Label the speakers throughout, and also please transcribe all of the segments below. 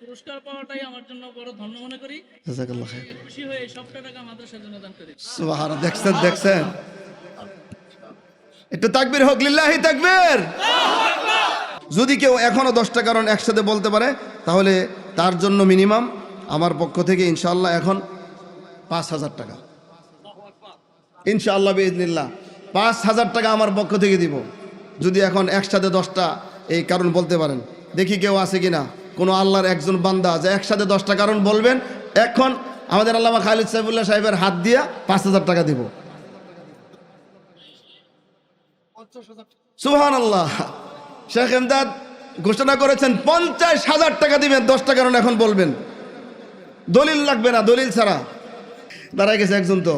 Speaker 1: পুরস্কার পাওয়াটাই আমার জন্য বড় ধন্য মনে করি।
Speaker 2: জাযাকাল্লাহ খাইর।
Speaker 1: খুশি হয়ে সবটা টাকা মাদ্রাসার জন্য দান করি।
Speaker 2: সুবহানাল্লাহ। দেখছেন দেখছেন, একটু তাকবীর হোক, লিল্লাহি তাকবীর। যদি কেউ এখনো 10টা কারণ একসাথে বলতে পারে তাহলে তার জন্য মিনিমাম আমার পক্ষ থেকে ইনশাআল্লাহ এখন 5,000 টাকা, ইনশাআল্লাহ বিইذنিল্লাহ 5,000 টাকা আমার পক্ষ থেকে দিব, যদি এখন একসাথে 10টা এই কারণ বলতে পারেন। দেখি কেউ আছে কিনা, কোনো আল্লাহর একজন বান্দা যে একসাথে 10টা কারণ বলবেন। এখন আমাদের আল্লামা খালিদ সাইফুল্লাহ সাহেবের হাত দিয়া 5,000 টাকা দিব। সুবহানাল্লাহ। শেখ এমদাদ ঘোষণা করেছেন 50,000 টাকা দিবেন 10টা কারণ এখন বলবেন। দলিল লাগবে না, দলিল ছাড়া। দাঁড়ায় গেছে একজন, তো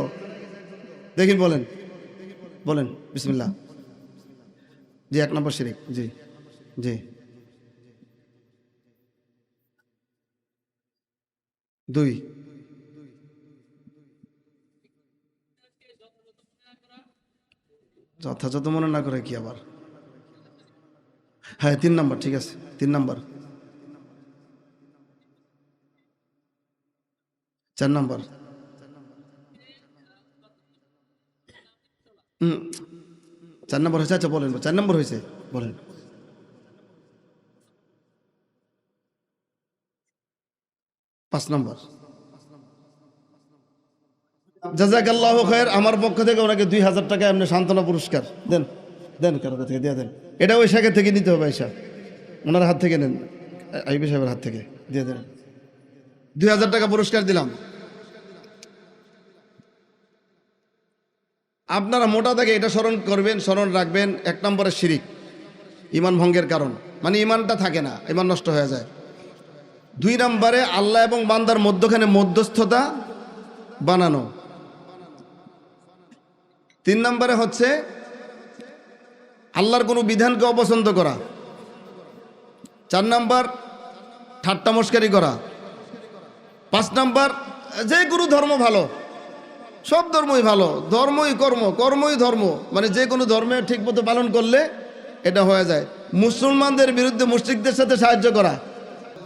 Speaker 2: দেখি বলেন, বলেন বিসমিল্লাহ। জি, 1 নম্বর শিরিক। জি জি। 2, যথাযথ মনে না করে কি আবার? হ্যাঁ 3 নম্বর, ঠিক আছে 3 নম্বর। 4 নম্বর। 4 নম্বর হয়েছে। আচ্ছা বলেন, 4 নম্বর হয়েছে, বলেন। 5 নম্বর। জাযাকাল্লাহু খাইর। আমার পক্ষ থেকে ওনাকে 2,000 টাকা এমনি সান্ত্বনা পুরস্কার দেন, দেন কারো থেকে দিয়ে দেন। এটা ওই শেখের থেকে নিতে হবে, আইসা ওনার হাত থেকে নেন, আইবি সাহেবের হাত থেকে দিয়ে দেন। 2,000 টাকা পুরস্কার দিলাম। আপনারা মোটা থেকে এটা স্মরণ করবেন, স্মরণ রাখবেন। 1 নম্বরের শিরিক, ইমান ভঙ্গের কারণ, মানে ইমানটা থাকে না, ইমান নষ্ট হয়ে যায়। 2 নম্বরে আল্লাহ এবং বান্দার মধ্যখানে মধ্যস্থতা বানানো। 3 নম্বরে হচ্ছে আল্লাহর কোনো বিধানকে অপছন্দ করা। 4 নম্বর ঠাট্টা মস্কারি করা। 5 নম্বর যে কোনো ধর্ম ভালো, সব ধর্মই ভালো, ধর্মই কর্ম, কর্মই ধর্ম, মানে যে কোনো ধর্মে ঠিক মতো পালন করলে এটা হয়ে যায়। মুসলমানদের বিরুদ্ধে মুশরিকদের সাথে সাহায্য করা,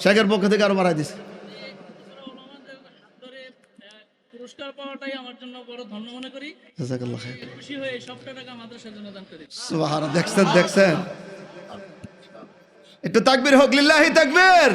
Speaker 2: শেখের পক্ষ থেকে আরো বাড়াই দিছে।
Speaker 1: ওলামাদের হাত ধরে পুরস্কার পাওয়াটাই আমার জন্য বড় ধন্য মনে করি।
Speaker 2: জাযাকাল্লাহ খাইর।
Speaker 1: খুশি হয়ে সবটা টাকা মাদ্রাসার জন্য দান করি।
Speaker 2: সুবহানাল্লাহ। দেখছেন দেখছেন, একটু তাকবীর হোক, লিল্লাহি তাকবীর।